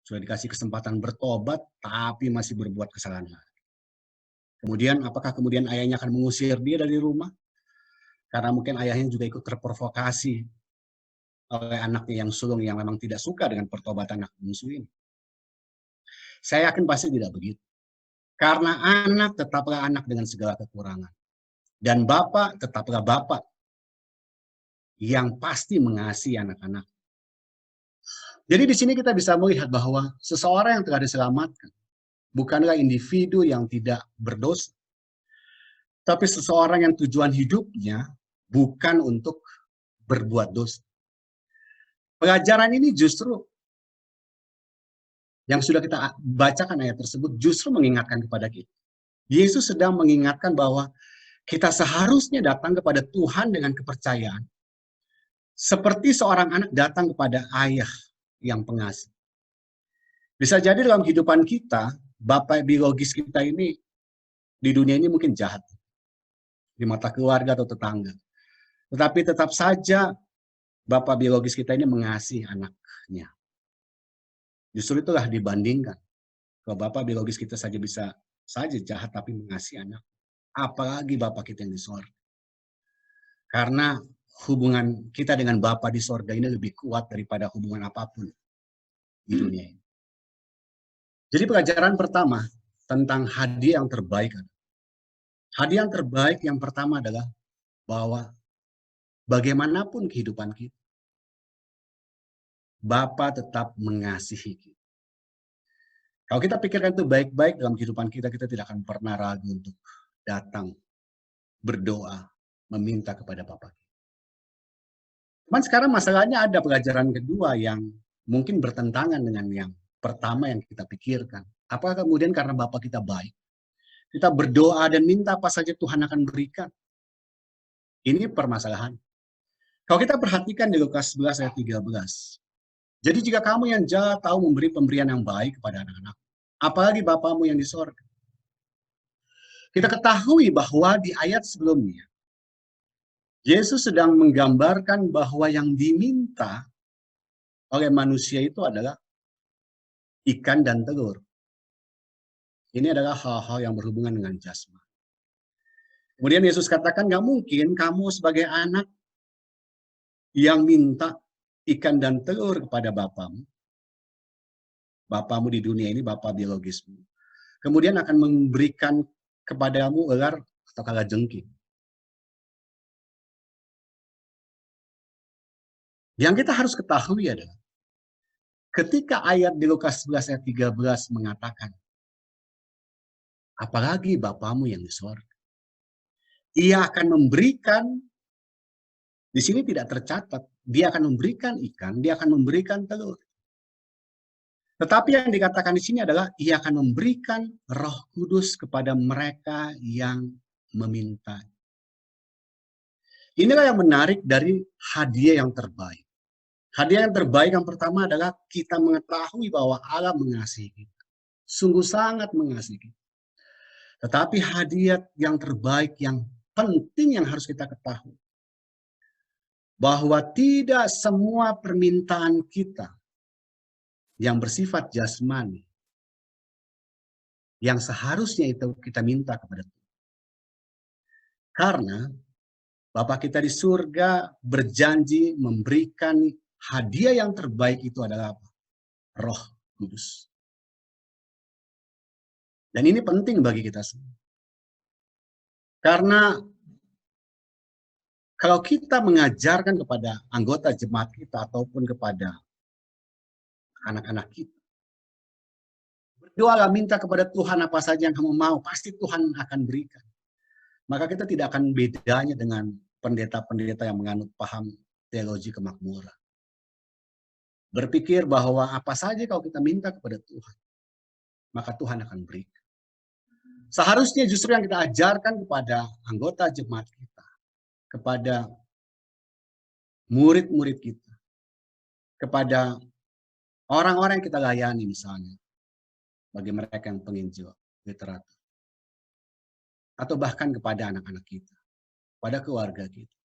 Sudah dikasih kesempatan bertobat, tapi masih berbuat kesalahan lagi. Kemudian apakah kemudian ayahnya akan mengusir dia dari rumah? Karena mungkin ayahnya juga ikut terprovokasi oleh anaknya yang sulung yang memang tidak suka dengan pertobatan anak bungsu ini. Saya yakin pasti tidak begitu. Karena anak tetaplah anak dengan segala kekurangan. Dan bapak tetaplah bapak yang pasti mengasihi anak-anak. Jadi di sini kita bisa melihat bahwa seseorang yang telah diselamatkan bukanlah individu yang tidak berdosa, tapi seseorang yang tujuan hidupnya bukan untuk berbuat dosa. Pelajaran ini justru yang sudah kita bacakan ayat tersebut justru mengingatkan kepada kita. Yesus sedang mengingatkan bahwa kita seharusnya datang kepada Tuhan dengan kepercayaan. Seperti seorang anak datang kepada ayah yang pengasih. Bisa jadi dalam kehidupan kita, bapak biologis kita ini di dunia ini mungkin jahat. Di mata keluarga atau tetangga. Tetapi tetap saja bapak biologis kita ini mengasihi anaknya. Justru itulah dibandingkan. Kalau bapak biologis kita saja bisa saja jahat tapi mengasihi anak. Apalagi bapak kita yang di sorga. Karena hubungan kita dengan Bapa di sorga ini lebih kuat daripada hubungan apapun di dunia ini. Jadi pelajaran pertama tentang hadiah yang terbaik. Hadiah yang terbaik yang pertama adalah bahwa bagaimanapun kehidupan kita, Bapa tetap mengasihi kita. Kalau kita pikirkan itu baik-baik dalam kehidupan kita, kita tidak akan pernah ragu untuk datang, berdoa, meminta kepada Bapa. Cuman sekarang masalahnya ada pelajaran kedua yang mungkin bertentangan dengan yang pertama yang kita pikirkan. Apakah kemudian karena Bapak kita baik, kita berdoa dan minta apa saja Tuhan akan berikan? Ini permasalahan. Kalau kita perhatikan di Lukas 11 ayat 13. Jadi jika kamu yang jahat tahu memberi pemberian yang baik kepada anak-anak, apalagi Bapamu yang di sorga. Kita ketahui bahwa di ayat sebelumnya, Yesus sedang menggambarkan bahwa yang diminta oleh manusia itu adalah ikan dan telur. Ini adalah hal-hal yang berhubungan dengan jasmani. Kemudian Yesus katakan, nggak mungkin kamu sebagai anak yang minta ikan dan telur kepada Bapamu. Bapamu di dunia ini, Bapa biologismu. Kemudian akan memberikan kepadamu ular atau kalajengking. Yang kita harus ketahui adalah, ketika ayat di Lukas 11 ayat 13 mengatakan, apalagi Bapamu yang di sorga. Ia akan memberikan, di sini tidak tercatat, dia akan memberikan ikan, dia akan memberikan telur. Tetapi yang dikatakan di sini adalah, ia akan memberikan Roh Kudus kepada mereka yang meminta. Inilah yang menarik dari hadiah yang terbaik. Hadiah yang terbaik yang pertama adalah kita mengetahui bahwa Allah mengasihi kita. Sungguh sangat mengasihi kita. Tetapi hadiah yang terbaik, yang penting yang harus kita ketahui, bahwa tidak semua permintaan kita yang bersifat jasmani, yang seharusnya itu kita minta kepada Tuhan. Karena Bapa kita di surga berjanji memberikan hadiah yang terbaik itu adalah apa? Roh Kudus. Dan ini penting bagi kita semua. Karena kalau kita mengajarkan kepada anggota jemaat kita ataupun kepada anak-anak kita, berdoalah minta kepada Tuhan apa saja yang kamu mau, pasti Tuhan akan berikan. Maka kita tidak akan bedanya dengan pendeta-pendeta yang menganut paham teologi kemakmuran. Berpikir bahwa apa saja kalau kita minta kepada Tuhan, maka Tuhan akan berikan. Seharusnya justru yang kita ajarkan kepada anggota jemaat kita, kepada murid-murid kita, kepada orang-orang yang kita layani misalnya, bagi mereka yang penginjil, literatur, atau bahkan kepada anak-anak kita, pada keluarga kita.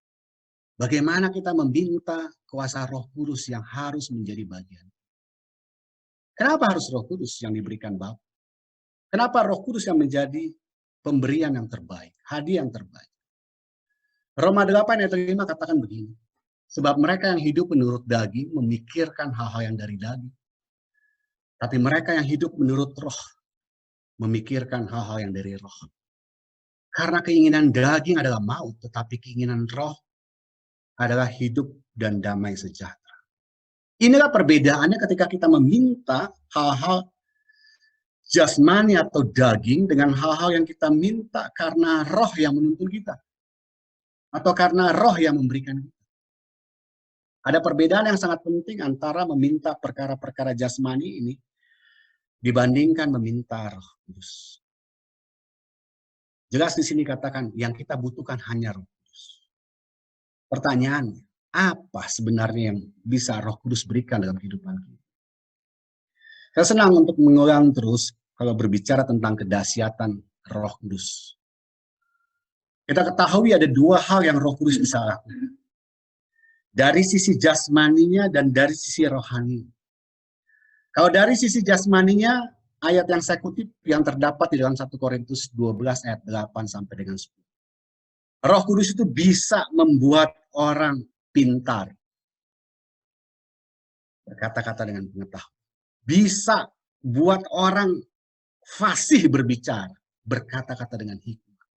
Bagaimana kita meminta kuasa Roh Kudus yang harus menjadi bagian. Kenapa harus Roh Kudus yang diberikan Bapa? Kenapa Roh Kudus yang menjadi pemberian yang terbaik, hadiah yang terbaik? Roma 8 ayat 5 katakan begini, sebab mereka yang hidup menurut daging memikirkan hal-hal yang dari daging. Tapi mereka yang hidup menurut roh memikirkan hal-hal yang dari roh. Karena keinginan daging adalah maut, tetapi keinginan roh adalah hidup dan damai sejahtera. Inilah perbedaannya ketika kita meminta hal-hal jasmani atau daging dengan hal-hal yang kita minta karena roh yang menuntun kita. Atau karena roh yang memberikan kita. Ada perbedaan yang sangat penting antara meminta perkara-perkara jasmani ini dibandingkan meminta Roh Kudus. Jelas di sini katakan yang kita butuhkan hanya Roh Kudus. Pertanyaannya, apa sebenarnya yang bisa Roh Kudus berikan dalam kehidupan kita? Saya senang untuk mengulang terus kalau berbicara tentang kedahsyatan Roh Kudus. Kita ketahui ada dua hal yang Roh Kudus bisa lakukan. Dari sisi jasmaninya dan dari sisi rohani. Kalau dari sisi jasmaninya, ayat yang saya kutip yang terdapat di dalam 1 Korintus 12 ayat 8 sampai dengan 10. Roh Kudus itu bisa membuat orang pintar. Berkata-kata dengan pengetahuan. Bisa buat orang fasih berbicara. Berkata-kata dengan hikmah.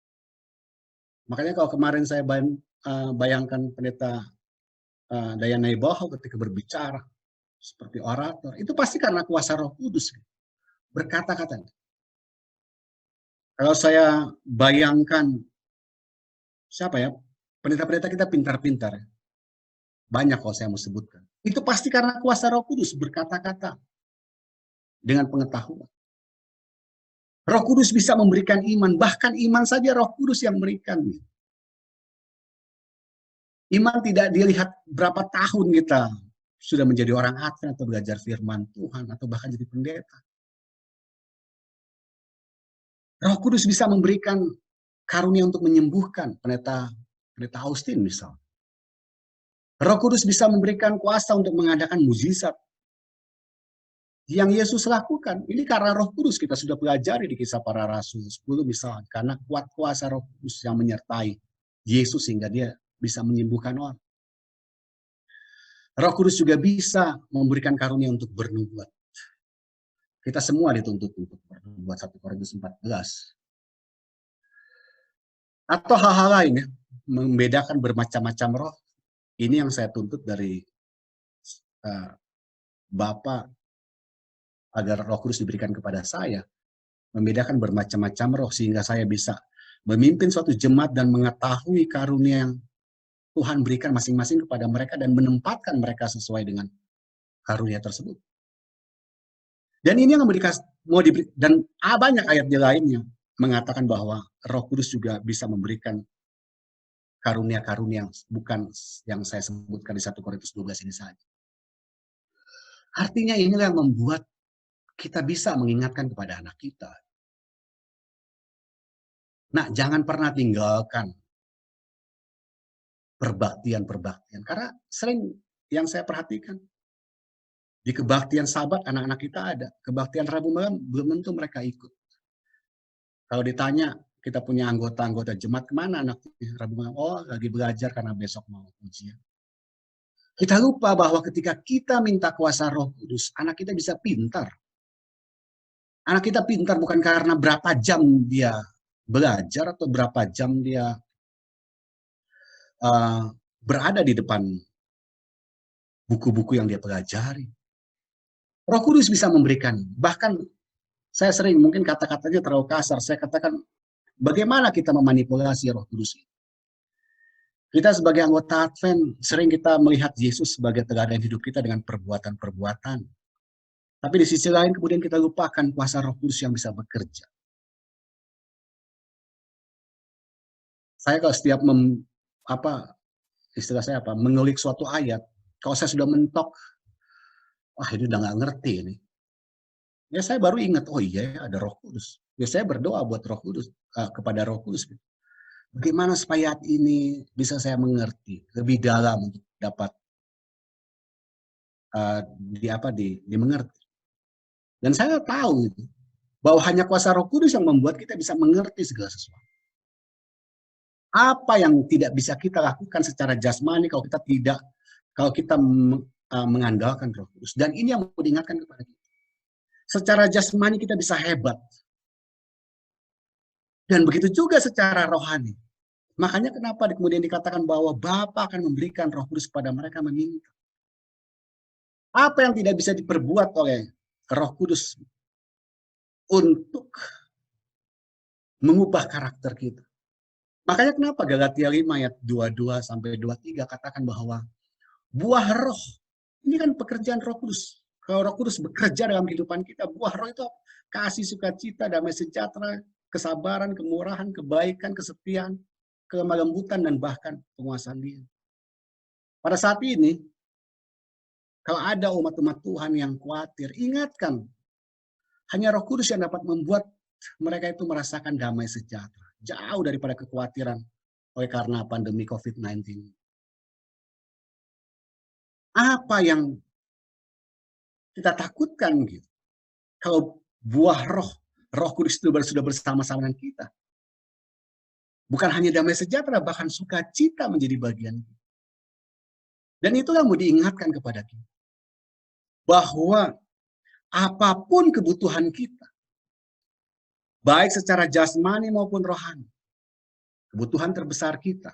Makanya kalau kemarin saya bayangkan pendeta Dayana Iboho ketika berbicara seperti orator, itu pasti karena kuasa Roh Kudus. Berkata-kata. Kalau saya bayangkan, siapa ya, pendeta-pendeta kita pintar-pintar. Banyak kalau saya mau sebutkan. Itu pasti karena kuasa Roh Kudus berkata-kata dengan pengetahuan. Roh Kudus bisa memberikan iman, bahkan iman saja Roh Kudus yang memberikan. Iman tidak dilihat berapa tahun kita sudah menjadi orang Advent atau belajar firman Tuhan atau bahkan jadi pendeta. Roh Kudus bisa memberikan karunia untuk menyembuhkan, pendeta Austin misal. Roh Kudus bisa memberikan kuasa untuk mengadakan mukjizat yang Yesus lakukan. Ini karena Roh Kudus kita sudah pelajari di Kisah Para Rasul 10 misalnya, karena kuat kuasa Roh Kudus yang menyertai Yesus sehingga dia bisa menyembuhkan orang. Roh Kudus juga bisa memberikan karunia untuk bernubuat. Kita semua dituntut untuk bernubuat 1 Korintus 14. Atau hal-hal lain ya, membedakan bermacam-macam roh. Ini yang saya tuntut dari Bapa agar Roh Kudus diberikan kepada saya. Membedakan bermacam-macam roh sehingga saya bisa memimpin suatu jemaat dan mengetahui karunia yang Tuhan berikan masing-masing kepada mereka dan menempatkan mereka sesuai dengan karunia tersebut. Dan ini yang mau diberi, dan banyak ayat lainnya mengatakan bahwa Roh Kudus juga bisa memberikan karunia-karunia bukan yang saya sebutkan di 1 Korintus 12 ini saja. Artinya inilah yang membuat kita bisa mengingatkan kepada anak kita. Nah, jangan pernah tinggalkan perbaktian-perbaktian. Karena sering yang saya perhatikan, di kebaktian Sabat anak-anak kita ada. Kebaktian Rabu malam belum tentu mereka ikut. Kalau ditanya, kita punya anggota-anggota jemaat, kemana anaknya Rabu malam? Oh, lagi belajar karena besok mau ujian. Kita lupa bahwa ketika kita minta kuasa Roh Kudus, anak kita bisa pintar. Anak kita pintar bukan karena berapa jam dia belajar atau berapa jam dia berada di depan buku-buku yang dia pelajari. Roh Kudus bisa memberikan. Bahkan saya sering, mungkin kata-katanya terlalu kasar, saya katakan bagaimana kita memanipulasi Roh Kudus. Kita sebagai anggota Advent, sering kita melihat Yesus sebagai teladan hidup kita dengan perbuatan-perbuatan. Tapi di sisi lain kemudian kita lupakan kuasa Roh Kudus yang bisa bekerja. Saya kalau setiap mengulik suatu ayat, kalau saya sudah mentok, wah ini udah nggak ngerti ini. Ya saya baru ingat, oh iya ada Roh Kudus. Ya saya berdoa buat Roh Kudus, kepada Roh Kudus. Bagaimana supaya ini bisa saya mengerti lebih dalam untuk dapat dimengerti. Dan saya tahu itu, bahwa hanya kuasa Roh Kudus yang membuat kita bisa mengerti segala sesuatu. Apa yang tidak bisa kita lakukan secara jasmani kalau kita mengandalkan Roh Kudus. Dan ini yang mau diingatkan kepada kita. Secara jasmani kita bisa hebat. Dan begitu juga secara rohani. Makanya kenapa kemudian dikatakan bahwa Bapa akan memberikan Roh Kudus kepada mereka meminta. Apa yang tidak bisa diperbuat oleh Roh Kudus untuk mengubah karakter kita. Makanya kenapa Galatia 5 ayat 22 sampai 23 katakan bahwa buah roh, ini kan pekerjaan Roh Kudus. Kalau Roh Kudus bekerja dalam kehidupan kita, buah roh itu kasih, sukacita, damai sejahtera, kesabaran, kemurahan, kebaikan, kesetiaan, kelemah lembutan, dan bahkan penguasaan diri. Pada saat ini, kalau ada umat-umat Tuhan yang khawatir, ingatkan, hanya Roh Kudus yang dapat membuat mereka itu merasakan damai sejahtera. Jauh daripada kekhawatiran oleh karena pandemi COVID-19. Apa yang kita takutkan gitu? Kalau buah Roh Kudus itu sudah bersama-sama dengan kita. Bukan hanya damai sejahtera, bahkan sukacita menjadi bagian kita. Dan itulah mau diingatkan kepada kita. Bahwa apapun kebutuhan kita, baik secara jasmani maupun rohani, kebutuhan terbesar kita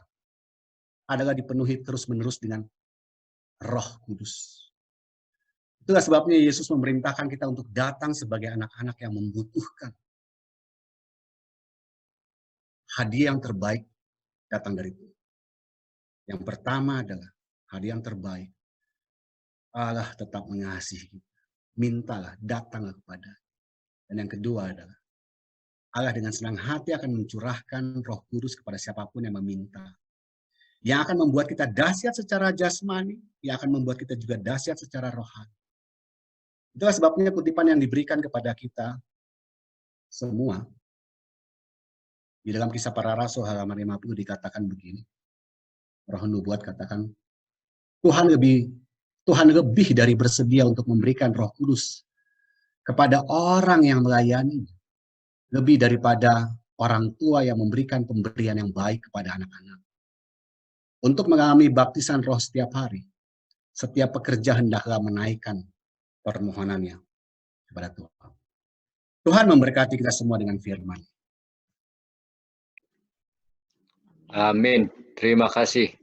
adalah dipenuhi terus-menerus dengan Roh Kudus. Itulah sebabnya Yesus memerintahkan kita untuk datang sebagai anak-anak yang membutuhkan. Hadiah yang terbaik datang dari Tuhan. Yang pertama adalah hadiah yang terbaik. Allah tetap mengasihi kita. Mintalah, datanglah kepada. Dan yang kedua adalah Allah dengan senang hati akan mencurahkan Roh Kudus kepada siapapun yang meminta. Yang akan membuat kita dahsyat secara jasmani, yang akan membuat kita juga dahsyat secara rohani. Itulah sebabnya kutipan yang diberikan kepada kita semua. Di dalam Kisah Para Rasul halaman 50 dikatakan begini. Roh Nubuat katakan, Tuhan lebih dari bersedia untuk memberikan Roh Kudus kepada orang yang melayani, lebih daripada orang tua yang memberikan pemberian yang baik kepada anak-anak. Untuk mengalami baptisan Roh setiap hari, setiap pekerja hendaklah menaikkan permohonannya kepada Tuhan. Tuhan memberkati kita semua dengan firman. Amin. Terima kasih.